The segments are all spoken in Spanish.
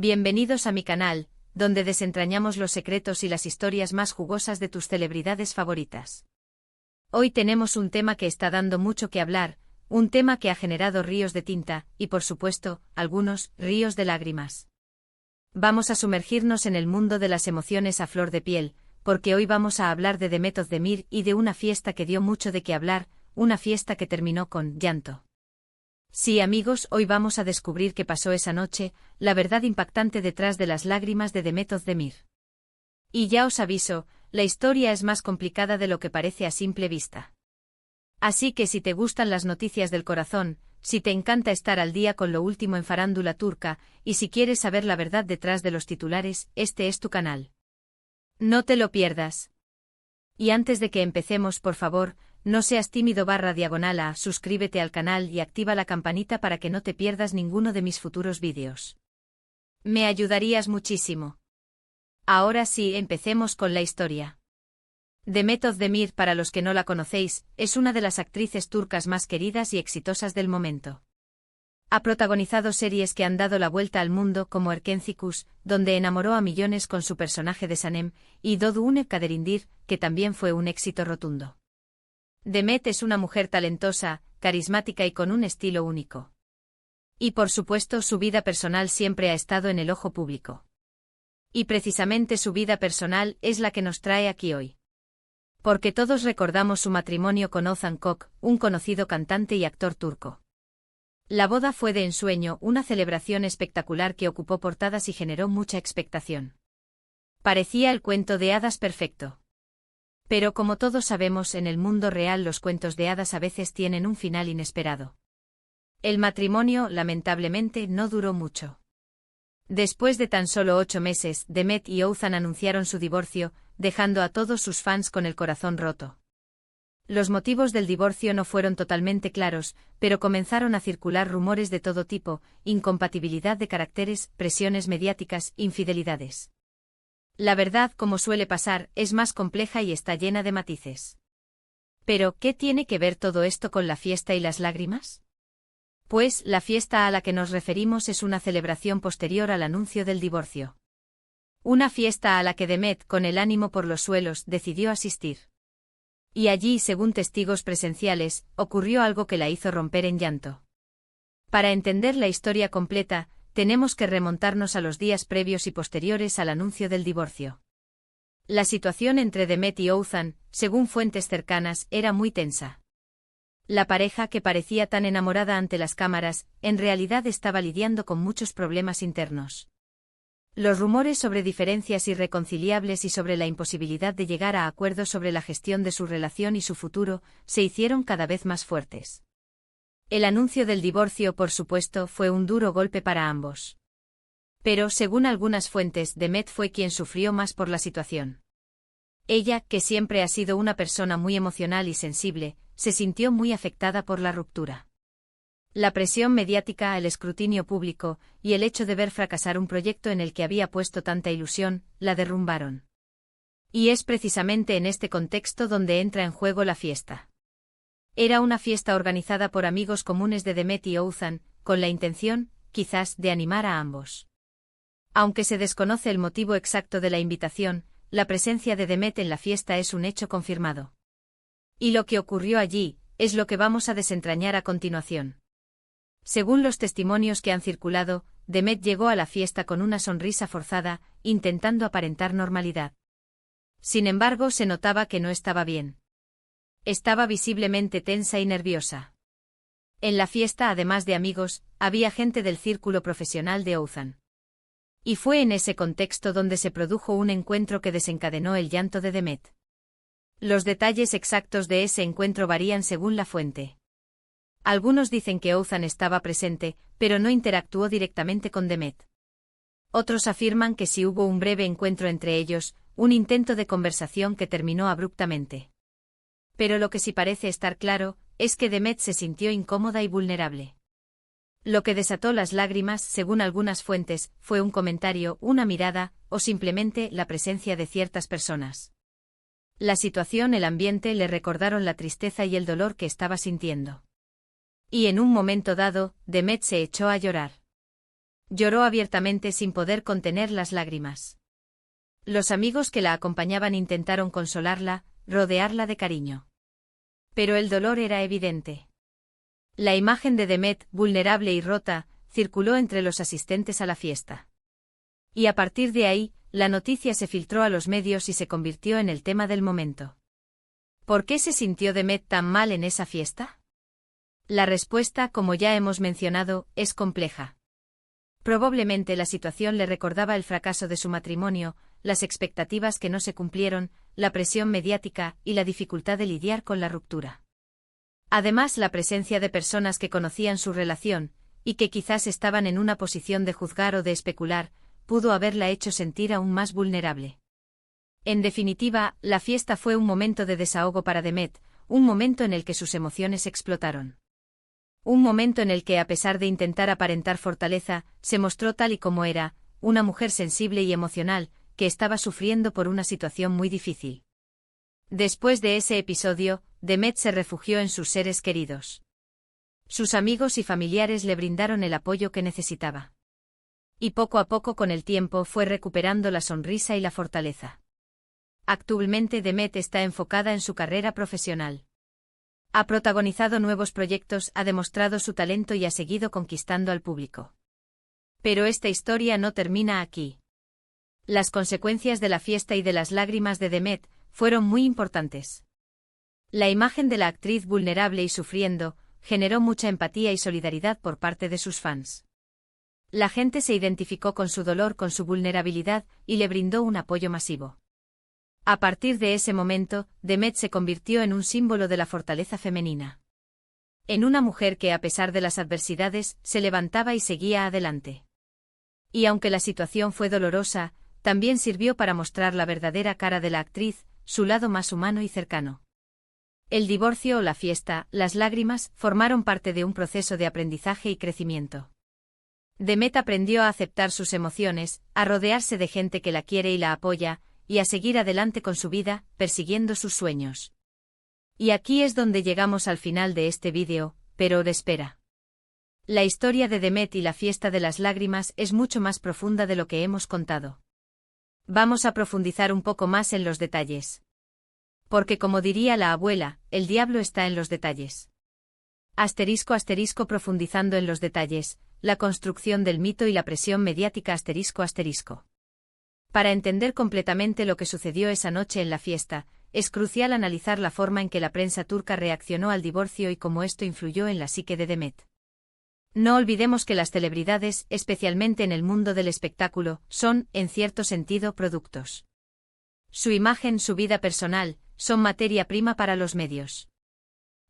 Bienvenidos a mi canal, donde desentrañamos los secretos y las historias más jugosas de tus celebridades favoritas. Hoy tenemos un tema que está dando mucho que hablar, un tema que ha generado ríos de tinta, y por supuesto, algunos, ríos de lágrimas. Vamos a sumergirnos en el mundo de las emociones a flor de piel, porque hoy vamos a hablar de Demet Özdemir y de una fiesta que dio mucho de qué hablar, una fiesta que terminó con llanto. Sí, amigos, hoy vamos a descubrir qué pasó esa noche, la verdad impactante detrás de las lágrimas de Demet Özdemir. Y ya os aviso, la historia es más complicada de lo que parece a simple vista. Así que si te gustan las noticias del corazón, si te encanta estar al día con lo último en farándula turca, y si quieres saber la verdad detrás de los titulares, este es tu canal. No te lo pierdas. Y antes de que empecemos, por favor, no seas tímido /diagonal, suscríbete al canal y activa la campanita para que no te pierdas ninguno de mis futuros vídeos. Me ayudarías muchísimo. Ahora sí, empecemos con la historia. Demet Özdemir, para los que no la conocéis, es una de las actrices turcas más queridas y exitosas del momento. Ha protagonizado series que han dado la vuelta al mundo como Erkenci, donde enamoró a millones con su personaje de Sanem, y Doğduğun Kaderindir, que también fue un éxito rotundo. Demet es una mujer talentosa, carismática y con un estilo único. Y por supuesto su vida personal siempre ha estado en el ojo público. Y precisamente su vida personal es la que nos trae aquí hoy. Porque todos recordamos su matrimonio con Oğuzhan Koç, un conocido cantante y actor turco. La boda fue de ensueño, una celebración espectacular que ocupó portadas y generó mucha expectación. Parecía el cuento de hadas perfecto. Pero como todos sabemos, en el mundo real los cuentos de hadas a veces tienen un final inesperado. El matrimonio, lamentablemente, no duró mucho. Después de tan solo 8 meses, Demet y Oğuzhan anunciaron su divorcio, dejando a todos sus fans con el corazón roto. Los motivos del divorcio no fueron totalmente claros, pero comenzaron a circular rumores de todo tipo: incompatibilidad de caracteres, presiones mediáticas, infidelidades. La verdad, como suele pasar, es más compleja y está llena de matices. Pero, ¿qué tiene que ver todo esto con la fiesta y las lágrimas? Pues, la fiesta a la que nos referimos es una celebración posterior al anuncio del divorcio. Una fiesta a la que Demet, con el ánimo por los suelos, decidió asistir. Y allí, según testigos presenciales, ocurrió algo que la hizo romper en llanto. Para entender la historia completa, tenemos que remontarnos a los días previos y posteriores al anuncio del divorcio. La situación entre Demet y Oğuzhan, según fuentes cercanas, era muy tensa. La pareja, que parecía tan enamorada ante las cámaras, en realidad estaba lidiando con muchos problemas internos. Los rumores sobre diferencias irreconciliables y sobre la imposibilidad de llegar a acuerdos sobre la gestión de su relación y su futuro, se hicieron cada vez más fuertes. El anuncio del divorcio, por supuesto, fue un duro golpe para ambos. Pero, según algunas fuentes, Demet fue quien sufrió más por la situación. Ella, que siempre ha sido una persona muy emocional y sensible, se sintió muy afectada por la ruptura. La presión mediática, el escrutinio público, y el hecho de ver fracasar un proyecto en el que había puesto tanta ilusión, la derrumbaron. Y es precisamente en este contexto donde entra en juego la fiesta. Era una fiesta organizada por amigos comunes de Demet y Oğuzhan, con la intención, quizás, de animar a ambos. Aunque se desconoce el motivo exacto de la invitación, la presencia de Demet en la fiesta es un hecho confirmado. Y lo que ocurrió allí, es lo que vamos a desentrañar a continuación. Según los testimonios que han circulado, Demet llegó a la fiesta con una sonrisa forzada, intentando aparentar normalidad. Sin embargo, se notaba que no estaba bien. Estaba visiblemente tensa y nerviosa. En la fiesta, además de amigos, había gente del círculo profesional de Oğuzhan. Y fue en ese contexto donde se produjo un encuentro que desencadenó el llanto de Demet. Los detalles exactos de ese encuentro varían según la fuente. Algunos dicen que Oğuzhan estaba presente, pero no interactuó directamente con Demet. Otros afirman que sí hubo un breve encuentro entre ellos, un intento de conversación que terminó abruptamente. Pero lo que sí parece estar claro, es que Demet se sintió incómoda y vulnerable. Lo que desató las lágrimas, según algunas fuentes, fue un comentario, una mirada, o simplemente la presencia de ciertas personas. La situación, el ambiente le recordaron la tristeza y el dolor que estaba sintiendo. Y en un momento dado, Demet se echó a llorar. Lloró abiertamente sin poder contener las lágrimas. Los amigos que la acompañaban intentaron consolarla, rodearla de cariño. Pero el dolor era evidente. La imagen de Demet, vulnerable y rota, circuló entre los asistentes a la fiesta. Y a partir de ahí, la noticia se filtró a los medios y se convirtió en el tema del momento. ¿Por qué se sintió Demet tan mal en esa fiesta? La respuesta, como ya hemos mencionado, es compleja. Probablemente la situación le recordaba el fracaso de su matrimonio, las expectativas que no se cumplieron, la presión mediática y la dificultad de lidiar con la ruptura. Además, la presencia de personas que conocían su relación, y que quizás estaban en una posición de juzgar o de especular, pudo haberla hecho sentir aún más vulnerable. En definitiva, la fiesta fue un momento de desahogo para Demet, un momento en el que sus emociones explotaron. Un momento en el que, a pesar de intentar aparentar fortaleza, se mostró tal y como era, una mujer sensible y emocional, que estaba sufriendo por una situación muy difícil. Después de ese episodio, Demet se refugió en sus seres queridos. Sus amigos y familiares le brindaron el apoyo que necesitaba. Y poco a poco con el tiempo fue recuperando la sonrisa y la fortaleza. Actualmente Demet está enfocada en su carrera profesional. Ha protagonizado nuevos proyectos, ha demostrado su talento y ha seguido conquistando al público. Pero esta historia no termina aquí. Las consecuencias de la fiesta y de las lágrimas de Demet fueron muy importantes. La imagen de la actriz vulnerable y sufriendo generó mucha empatía y solidaridad por parte de sus fans. La gente se identificó con su dolor, con su vulnerabilidad, y le brindó un apoyo masivo. A partir de ese momento, Demet se convirtió en un símbolo de la fortaleza femenina. En una mujer que, a pesar de las adversidades, se levantaba y seguía adelante. Y aunque la situación fue dolorosa, también sirvió para mostrar la verdadera cara de la actriz, su lado más humano y cercano. El divorcio o la fiesta, las lágrimas, formaron parte de un proceso de aprendizaje y crecimiento. Demet aprendió a aceptar sus emociones, a rodearse de gente que la quiere y la apoya, y a seguir adelante con su vida, persiguiendo sus sueños. Y aquí es donde llegamos al final de este vídeo, pero espera. La historia de Demet y la fiesta de las lágrimas es mucho más profunda de lo que hemos contado. Vamos a profundizar un poco más en los detalles. Porque como diría la abuela, el diablo está en los detalles. Asterisco asterisco profundizando en los detalles, la construcción del mito y la presión mediática asterisco asterisco. Para entender completamente lo que sucedió esa noche en la fiesta, es crucial analizar la forma en que la prensa turca reaccionó al divorcio y cómo esto influyó en la psique de Demet. No olvidemos que las celebridades, especialmente en el mundo del espectáculo, son, en cierto sentido, productos. Su imagen, su vida personal, son materia prima para los medios.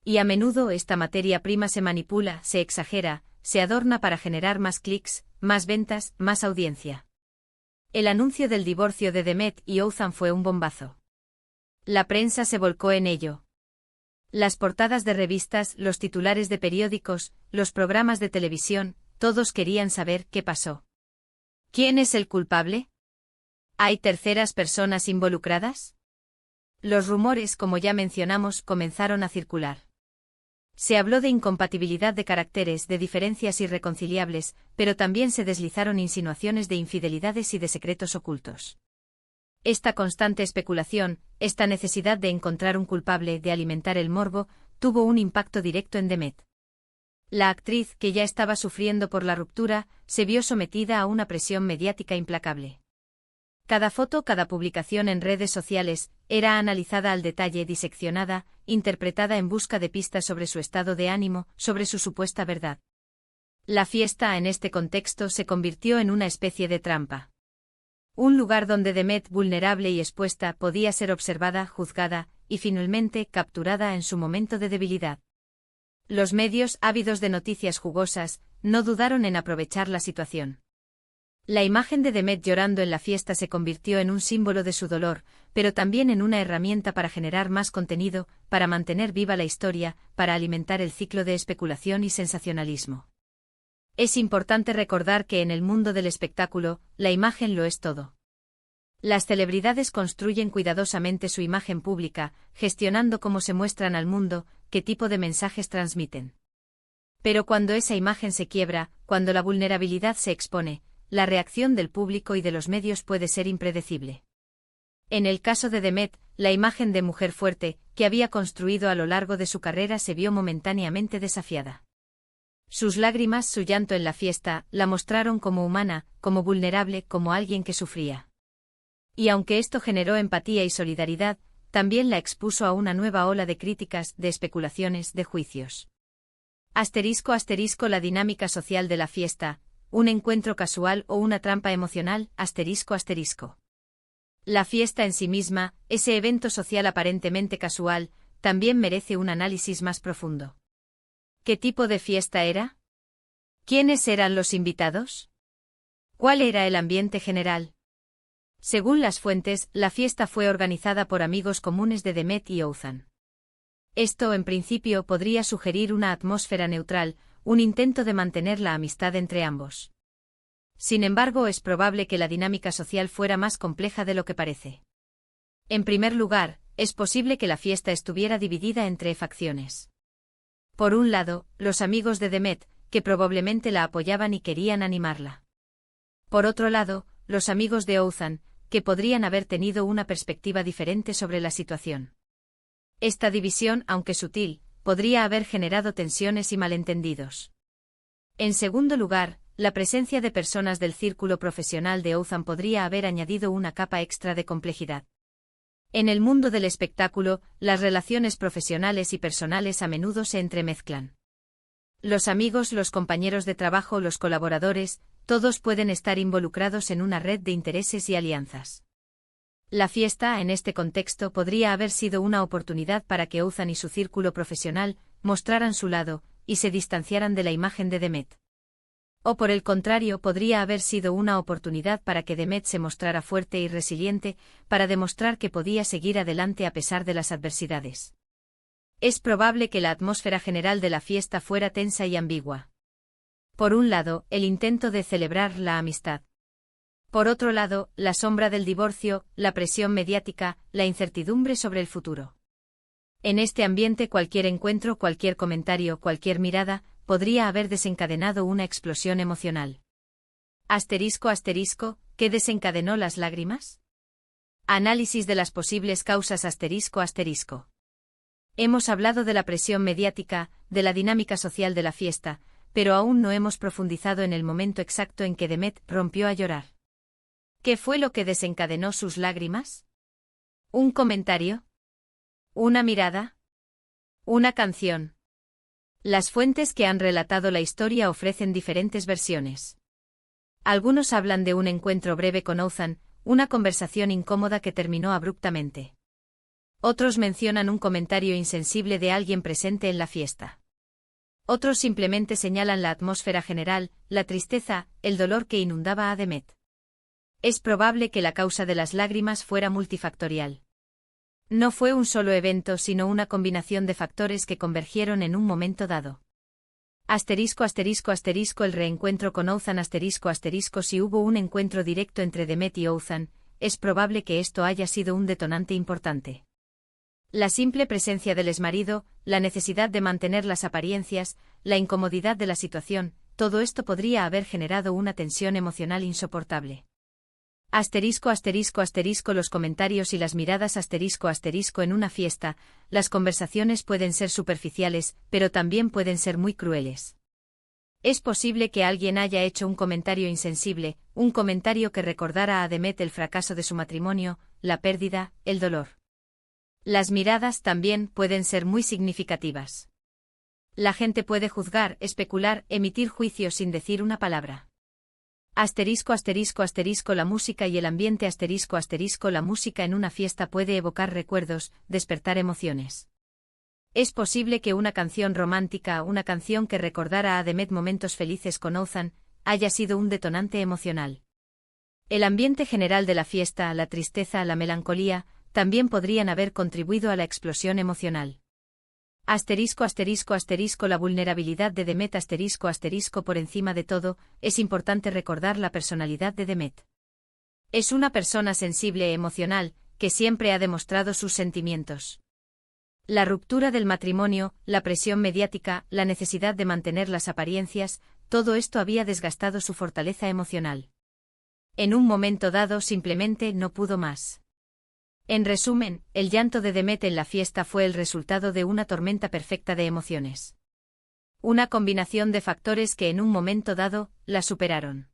Y a menudo esta materia prima se manipula, se exagera, se adorna para generar más clics, más ventas, más audiencia. El anuncio del divorcio de Demet y Oğuzhan fue un bombazo. La prensa se volcó en ello. Las portadas de revistas, los titulares de periódicos, los programas de televisión, todos querían saber qué pasó. ¿Quién es el culpable? ¿Hay terceras personas involucradas? Los rumores, como ya mencionamos, comenzaron a circular. Se habló de incompatibilidad de caracteres, de diferencias irreconciliables, pero también se deslizaron insinuaciones de infidelidades y de secretos ocultos. Esta constante especulación, esta necesidad de encontrar un culpable, de alimentar el morbo, tuvo un impacto directo en Demet. La actriz, que ya estaba sufriendo por la ruptura, se vio sometida a una presión mediática implacable. Cada foto, cada publicación en redes sociales, era analizada al detalle, diseccionada, interpretada en busca de pistas sobre su estado de ánimo, sobre su supuesta verdad. La fiesta en este contexto se convirtió en una especie de trampa. Un lugar donde Demet, vulnerable y expuesta, podía ser observada, juzgada, y finalmente capturada en su momento de debilidad. Los medios, ávidos de noticias jugosas, no dudaron en aprovechar la situación. La imagen de Demet llorando en la fiesta se convirtió en un símbolo de su dolor, pero también en una herramienta para generar más contenido, para mantener viva la historia, para alimentar el ciclo de especulación y sensacionalismo. Es importante recordar que en el mundo del espectáculo, la imagen lo es todo. Las celebridades construyen cuidadosamente su imagen pública, gestionando cómo se muestran al mundo, qué tipo de mensajes transmiten. Pero cuando esa imagen se quiebra, cuando la vulnerabilidad se expone, la reacción del público y de los medios puede ser impredecible. En el caso de Demet, la imagen de mujer fuerte, que había construido a lo largo de su carrera se vio momentáneamente desafiada. Sus lágrimas, su llanto en la fiesta, la mostraron como humana, como vulnerable, como alguien que sufría. Y aunque esto generó empatía y solidaridad, también la expuso a una nueva ola de críticas, de especulaciones, de juicios. La dinámica social de la fiesta, un encuentro casual o una trampa emocional, La fiesta en sí misma, ese evento social aparentemente casual, también merece un análisis más profundo. ¿Qué tipo de fiesta era? ¿Quiénes eran los invitados? ¿Cuál era el ambiente general? Según las fuentes, la fiesta fue organizada por amigos comunes de Demet y Oğuzhan. Esto, en principio, podría sugerir una atmósfera neutral, un intento de mantener la amistad entre ambos. Sin embargo, es probable que la dinámica social fuera más compleja de lo que parece. En primer lugar, es posible que la fiesta estuviera dividida entre facciones. Por un lado, los amigos de Demet, que probablemente la apoyaban y querían animarla. Por otro lado, los amigos de Oğuzhan, que podrían haber tenido una perspectiva diferente sobre la situación. Esta división, aunque sutil, podría haber generado tensiones y malentendidos. En segundo lugar, la presencia de personas del círculo profesional de Oğuzhan podría haber añadido una capa extra de complejidad. En el mundo del espectáculo, las relaciones profesionales y personales a menudo se entremezclan. Los amigos, los compañeros de trabajo, los colaboradores, todos pueden estar involucrados en una red de intereses y alianzas. La fiesta, en este contexto, podría haber sido una oportunidad para que Oğuzhan y su círculo profesional mostraran su lado y se distanciaran de la imagen de Demet. O por el contrario, podría haber sido una oportunidad para que Demet se mostrara fuerte y resiliente, para demostrar que podía seguir adelante a pesar de las adversidades. Es probable que la atmósfera general de la fiesta fuera tensa y ambigua. Por un lado, el intento de celebrar la amistad. Por otro lado, la sombra del divorcio, la presión mediática, la incertidumbre sobre el futuro. En este ambiente cualquier encuentro, cualquier comentario, cualquier mirada, podría haber desencadenado una explosión emocional. ¿Qué desencadenó las lágrimas? Análisis de las posibles causas Hemos hablado de la presión mediática, de la dinámica social de la fiesta, pero aún no hemos profundizado en el momento exacto en que Demet rompió a llorar. ¿Qué fue lo que desencadenó sus lágrimas? ¿Un comentario? ¿Una mirada? ¿Una canción? Las fuentes que han relatado la historia ofrecen diferentes versiones. Algunos hablan de un encuentro breve con Oğuzhan, una conversación incómoda que terminó abruptamente. Otros mencionan un comentario insensible de alguien presente en la fiesta. Otros simplemente señalan la atmósfera general, la tristeza, el dolor que inundaba a Demet. Es probable que la causa de las lágrimas fuera multifactorial. No fue un solo evento sino una combinación de factores que convergieron en un momento dado. El reencuentro con Oğuzhan Si hubo un encuentro directo entre Demet y Oğuzhan, es probable que esto haya sido un detonante importante. La simple presencia del exmarido, la necesidad de mantener las apariencias, la incomodidad de la situación, todo esto podría haber generado una tensión emocional insoportable. Los comentarios y las miradas en una fiesta, las conversaciones pueden ser superficiales, pero también pueden ser muy crueles. Es posible que alguien haya hecho un comentario insensible, un comentario que recordara a Demet el fracaso de su matrimonio, la pérdida, el dolor. Las miradas también pueden ser muy significativas. La gente puede juzgar, especular, emitir juicios sin decir una palabra. La música y el ambiente La música en una fiesta puede evocar recuerdos, despertar emociones. Es posible que una canción romántica, una canción que recordara a Demet momentos felices con Oğuzhan, haya sido un detonante emocional. El ambiente general de la fiesta, la tristeza, la melancolía, también podrían haber contribuido a la explosión emocional. La vulnerabilidad de Demet Por encima de todo, es importante recordar la personalidad de Demet. Es una persona sensible e emocional, que siempre ha demostrado sus sentimientos. La ruptura del matrimonio, la presión mediática, la necesidad de mantener las apariencias, todo esto había desgastado su fortaleza emocional. En un momento dado simplemente no pudo más. En resumen, el llanto de Demet en la fiesta fue el resultado de una tormenta perfecta de emociones. Una combinación de factores que en un momento dado, la superaron.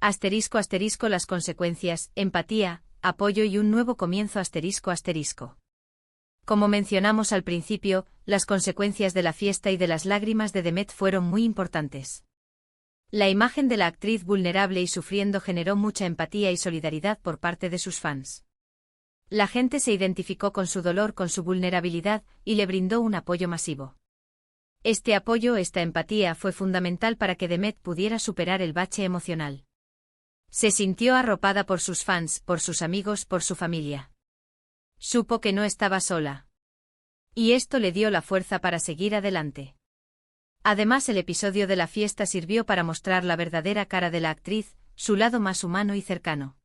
Asterisco asterisco las consecuencias, empatía, apoyo y un nuevo comienzo asterisco asterisco. Como mencionamos al principio, las consecuencias de la fiesta y de las lágrimas de Demet fueron muy importantes. La imagen de la actriz vulnerable y sufriendo generó mucha empatía y solidaridad por parte de sus fans. La gente se identificó con su dolor, con su vulnerabilidad, y le brindó un apoyo masivo. Este apoyo, esta empatía fue fundamental para que Demet pudiera superar el bache emocional. Se sintió arropada por sus fans, por sus amigos, por su familia. Supo que no estaba sola. Y esto le dio la fuerza para seguir adelante. Además, el episodio de la fiesta sirvió para mostrar la verdadera cara de la actriz, su lado más humano y cercano.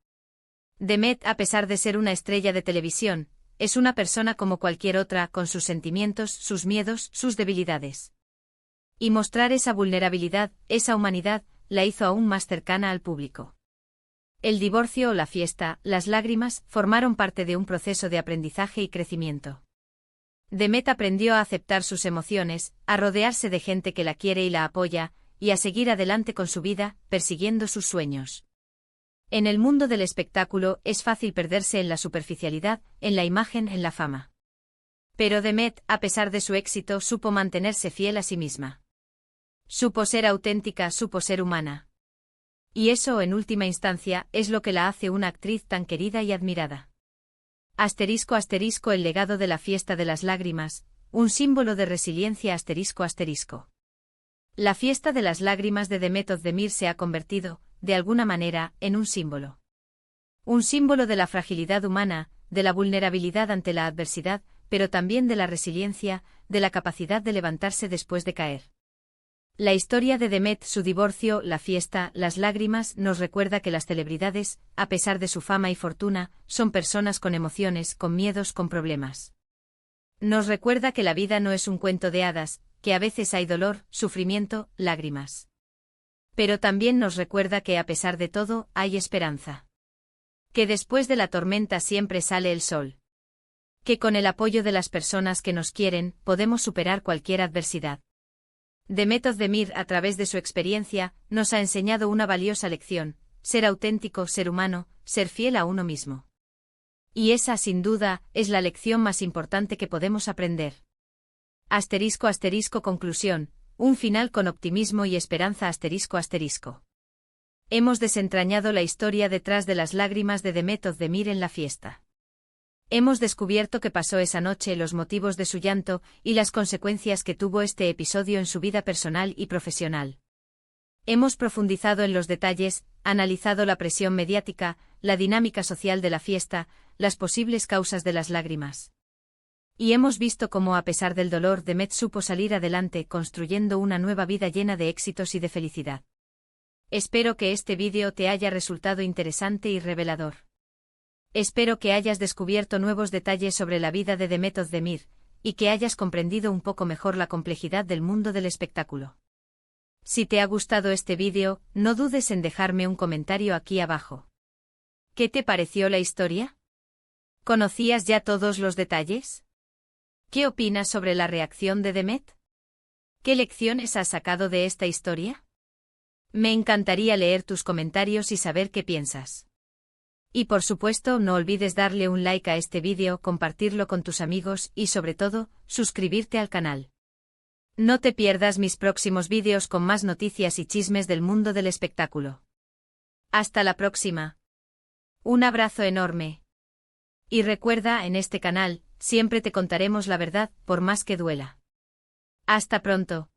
Demet, a pesar de ser una estrella de televisión, es una persona como cualquier otra, con sus sentimientos, sus miedos, sus debilidades. Y mostrar esa vulnerabilidad, esa humanidad, la hizo aún más cercana al público. El divorcio o la fiesta, las lágrimas, formaron parte de un proceso de aprendizaje y crecimiento. Demet aprendió a aceptar sus emociones, a rodearse de gente que la quiere y la apoya, y a seguir adelante con su vida, persiguiendo sus sueños. En el mundo del espectáculo es fácil perderse en la superficialidad, en la imagen, en la fama. Pero Demet, a pesar de su éxito, supo mantenerse fiel a sí misma. Supo ser auténtica, supo ser humana. Y eso, en última instancia, es lo que la hace una actriz tan querida y admirada. Asterisco asterisco el legado de la fiesta de las lágrimas, un símbolo de resiliencia asterisco asterisco. La fiesta de las lágrimas de Demet Özdemir se ha convertido, de alguna manera, en un símbolo. Un símbolo de la fragilidad humana, de la vulnerabilidad ante la adversidad, pero también de la resiliencia, de la capacidad de levantarse después de caer. La historia de Demet, su divorcio, la fiesta, las lágrimas, nos recuerda que las celebridades, a pesar de su fama y fortuna, son personas con emociones, con miedos, con problemas. Nos recuerda que la vida no es un cuento de hadas, que a veces hay dolor, sufrimiento, lágrimas. Pero también nos recuerda que a pesar de todo, hay esperanza. Que después de la tormenta siempre sale el sol. Que con el apoyo de las personas que nos quieren, podemos superar cualquier adversidad. Demet Özdemir, a través de su experiencia, nos ha enseñado una valiosa lección: ser auténtico, ser humano, ser fiel a uno mismo. Y esa, sin duda, es la lección más importante que podemos aprender. Asterisco asterisco conclusión, un final con optimismo y esperanza asterisco asterisco. Hemos desentrañado la historia detrás de las lágrimas de Demet Özdemir en la fiesta. Hemos descubierto qué pasó esa noche, los motivos de su llanto, y las consecuencias que tuvo este episodio en su vida personal y profesional. Hemos profundizado en los detalles, analizado la presión mediática, la dinámica social de la fiesta, las posibles causas de las lágrimas. Y hemos visto cómo, a pesar del dolor, Demet supo salir adelante, construyendo una nueva vida llena de éxitos y de felicidad. Espero que este vídeo te haya resultado interesante y revelador. Espero que hayas descubierto nuevos detalles sobre la vida de Demet Özdemir, y que hayas comprendido un poco mejor la complejidad del mundo del espectáculo. Si te ha gustado este vídeo, no dudes en dejarme un comentario aquí abajo. ¿Qué te pareció la historia? ¿Conocías ya todos los detalles? ¿Qué opinas sobre la reacción de Demet? ¿Qué lecciones has sacado de esta historia? Me encantaría leer tus comentarios y saber qué piensas. Y por supuesto, no olvides darle un like a este vídeo, compartirlo con tus amigos y sobre todo, suscribirte al canal. No te pierdas mis próximos vídeos con más noticias y chismes del mundo del espectáculo. Hasta la próxima. Un abrazo enorme. Y recuerda, en este canal, siempre te contaremos la verdad, por más que duela. Hasta pronto.